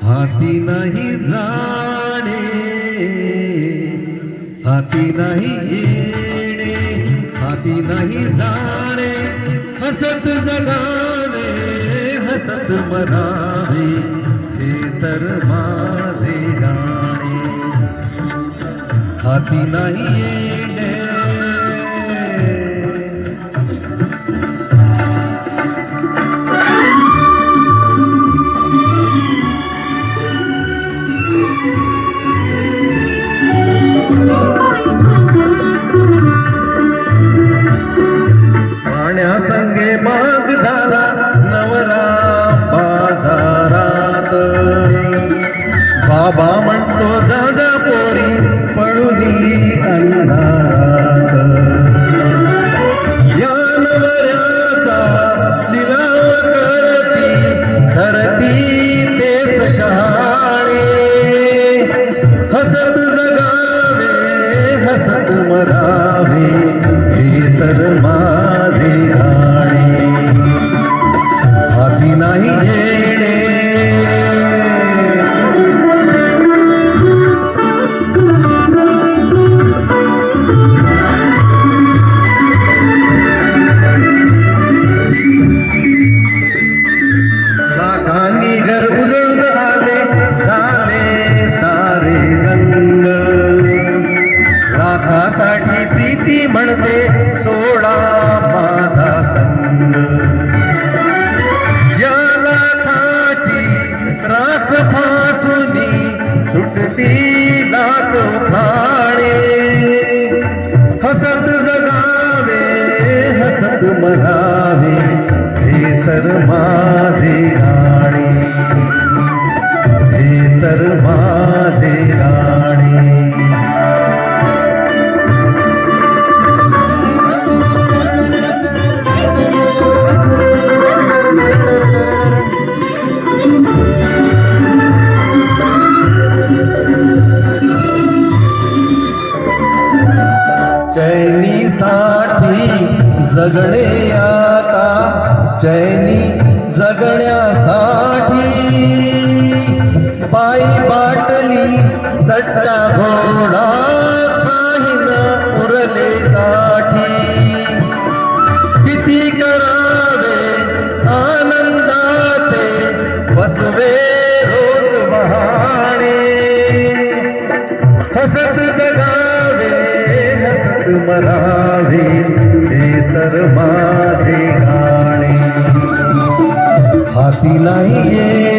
हाती नाही जाणे, हाती नाही येणे, हाती नाही जाणे, हसत जगावे, हसत मरावे, हे तर माझे गाणे. हाती नाही येणे, संगे माग झाला नवरा बाजारात. बाबा म्हणतो जा जा पोरी पळुनी अंधारात. या नवऱ्याचा लिलाव करती धरती तेच शहाणे. हसत जगावे, हसत मरावे, हे तर माझे गाणे. हाती नाही येणे, लाखांनी घर उजळून आले, झाले सारे रंग. लाखासाठी प्रीती म्हणते सोडा माझा संग. या लाखाची राख फासुनी सुटती लाख उखाणे. हसत जगावे, हसत मरावे, हे तर माझे गाणे. हे तर माझे गाणे. चैनीसाठी जगणे आता, चैनी जगण्यासाठी. पायी बाटली सट्टा घोडा, काही न उरले काठी. किती करावे आनंदाचे, बसवे रोज बहाणे. हसत जगावे, हसत मरावे, हे तर माझे गाणे. हाती नाही